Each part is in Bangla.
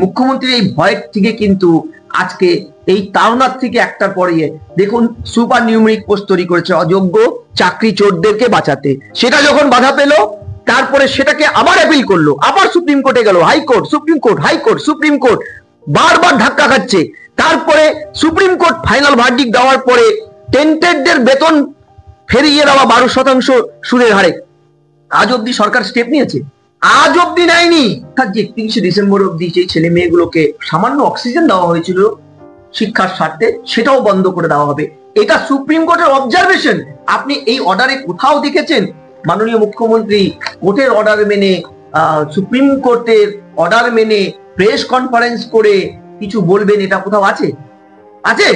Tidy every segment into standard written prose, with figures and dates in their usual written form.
মুখ্যমন্ত্রীর এই ভয়ের থেকে কিন্তু আজকে এই তাড়নার থেকে একটার পরে দেখুন সুপার নিউমেরিক পোস্ট তৈরি করেছে অযোগ্য চাকরি চোরদেরকে বাঁচাতে। সেটা যখন বাধা পেল তারপরে সেটাকে আবার অ্যাপিল করলো, আবার সুপ্রিম কোর্টে গেল, high court supreme court high court supreme court, বারবার ধাক্কা খাচ্ছে। তারপরে সুপ্রিম কোর্ট ফাইনাল ভার্ডিক্ট দেওয়ার পরে টেন্টেডদের বেতন ফেরিয়ে দেওয়া 12% সুদের হারে। আজ অব্দি সরকার স্টেপ নিয়েছে? আজ অব্দি নেয়নি। যে 31শে ডিসেম্বর অব্দি যে ছেলে মেয়েগুলোকে সামান্য অক্সিজেন দেওয়া হয়েছিল শিক্ষার স্বার্থে, সেটাও বন্ধ করে দেওয়া হবে। এটা সুপ্রিম কোর্টের অবজারভেশন। আপনি এই অর্ডারে কোথাও দেখেছেন মাননীয় মুখ্যমন্ত্রী কোর্টের অর্ডার মেনে, সুপ্রিম কোর্টের অর্ডার মেনে প্রেস কনফারেন্স করে কিছু বলবেন? এটা কোথাও আছে? আছে?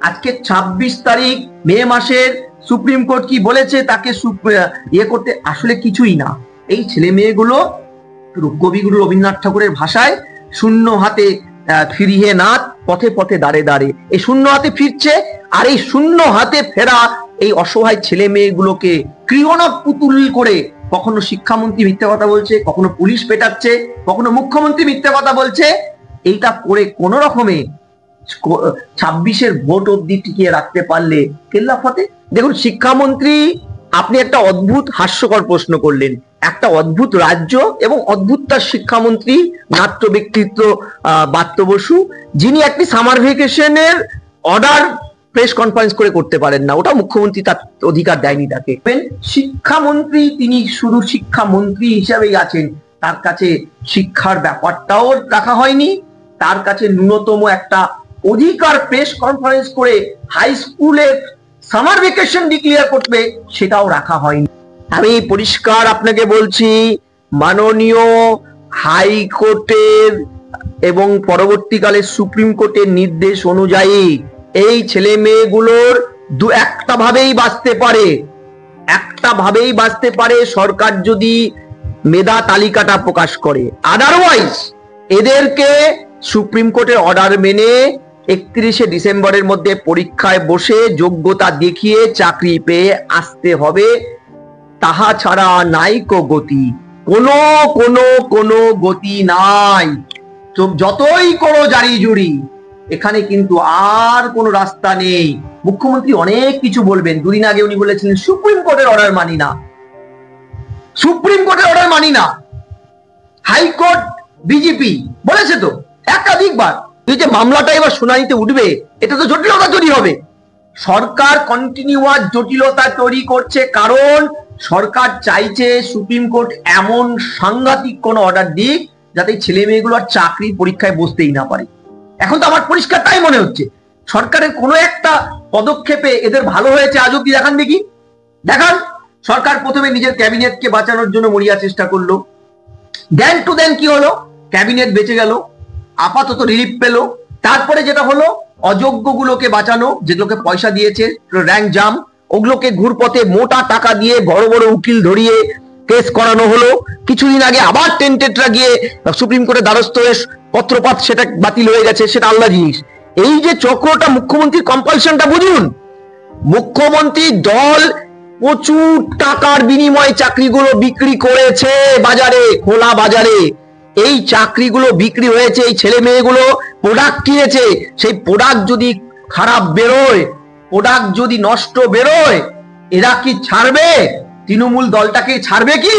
আজকে 26 তারিখ মে মাসের সুপ্রিম কোর্ট কি বলেছে তাকে করতে? আসলে কিছুই না। এই ছেলে মেয়েগুলো কবিগুরু রবীন্দ্রনাথ ঠাকুরের ভাষায় শূন্য হাতে ফিরিয়ে নাথ, পথে পথে দাঁড়ে দাঁড়ে, এই শূন্য হাতে ফিরছে। আর এই শূন্য হাতে ফেরা এই অসহায় ছেলে মেয়েগুলোকে ক্রিয়নক পুতুল করে কখনো শিক্ষামন্ত্রী মিথ্যা কথা বলছে, কখনো পুলিশ পেটাচ্ছে, কখনো মুখ্যমন্ত্রী মিথ্যা কথা বলছে। এইটা করে কোন রকমে 26-এর ভোট অব্দি টিকিয়ে রাখতে পারলে কেল্লা ফতে। দেখুন শিক্ষামন্ত্রী, আপনি একটা অদ্ভুত হাস্যকর প্রশ্ন করলেন। একটা অদ্ভুত রাজ্য এবং অদ্ভুত তার শিক্ষামন্ত্রী, নাট্য ব্যক্তিত্ব ব্রাত্য বসু, যিনি একটি সামার ভ্যাকেশনের অর্ডার প্রেস কনফারেন্স করে করতে পারেন না। ওটা মুখ্যমন্ত্রী তার অধিকার দেয়নি তাকে। শিক্ষামন্ত্রী তিনি শুধু শিক্ষামন্ত্রী হিসাবেই আছেন, তার কাছে শিক্ষার ব্যাপারটাও রাখা হয়নি। তার কাছে ন্যূনতম একটা অধিকার প্রেস কনফারেন্স করে হাই স্কুলের সামার ভ্যাকেশন ডিক্লেয়ার করবে, সেটাও রাখা হয়নি। আমি পরিষ্কার আপনাকে বলছি, মাননীয় হাইকোর্টের এবং পরবর্তীকালে সুপ্রিম কোর্টের নির্দেশ অনুযায়ী এই ছেলে মেয়েগুলোর একটা ভাবেই বাঁচতে পারে, সরকার যদি মেধা তালিকাটা প্রকাশ করে। আদারওয়াইজ এদেরকে সুপ্রিম কোর্টের অর্ডার মেনে 31শে ডিসেম্বরের মধ্যে পরীক্ষায় বসে যোগ্যতা দেখিয়ে চাকরি পেয়ে আসতে হবে। তাহা ছাড়া নাই কো গতি, কোনো গতি নাই। তো যতই করো জারি জুড়ি, এখানে কিন্তু আর কোনো রাস্তা নেই। মুখ্যমন্ত্রী অনেক কিছু বলবেন। দুদিন আগে উনি বলেছিলেন সুপ্রিম কোর্টের অর্ডার মানি না, সুপ্রিম কোর্টের অর্ডার মানি না। হাইকোর্ট বিজেপি বলেছে তো একাধিকবার। এই যে মামলাটা এবার শুনানিতে উঠবে, এটা তো জটিলতা তৈরি হবে। সরকার কন্টিনিউয়াস জটিলতা তৈরি করছে, কারণ সরকার চাইছে সুপ্রিম কোর্ট এমন সাংঘাতিক কোন অর্ডার দিক যাতে ছেলে মেয়েগুলো আর চাকরি পরীক্ষায় বসতেই না পারে। এখন তো আমার পরিষ্কার তাই মনে হচ্ছে। সরকারের কোনো একটা পদক্ষেপে এদের ভালো হয়েছে আজ অব্দি দেখান দেখি, দেখান। সরকার প্রথমে নিজের ক্যাবিনেটকে বাঁচানোর জন্য মরিয়া চেষ্টা করলো, দেন টু দেন কি হলো, ক্যাবিনেট বেঁচে গেল, আপাতত রিলিফ পেল। তারপরে যেটা হলো অযোগ্যগুলোকে বাঁচানো, যেগুলোকে পয়সা দিয়েছে র্যাঙ্ক জাম, ওগুলোকে ঘুরপথে মোটা টাকা দিয়ে বড় বড় উকিল ধরিয়ে কেস করানো হলো। কিছুদিন আগে আবার টেন্টেডরা গিয়ে সুপ্রিম কোর্টের দ্বারস্থ হয়ে পত্রপাত, সেটা বাতিল হয়ে গেছে, সেটা আলাদা জিনিস। এই যে চক্রটা, মুখ্যমন্ত্রীর কম্পালশনটা বুঝুন। মুখ্যমন্ত্রী দল প্রচুর টাকার বিনিময়ে চাকরিগুলো বিক্রি করেছে বাজারে, খোলা বাজারে। এই চাকরিগুলো বিক্রি হয়েছে, এই ছেলে মেয়েগুলো প্রোডাক্ট কিনেছে। সেই প্রোডাক্ট যদি খারাপ বেরোয়, প্রোডাক্ট যদি নষ্ট বেরোয়, এরা কি ছাড়বে? তৃণমূল দলটাকে ছাড়বে কি?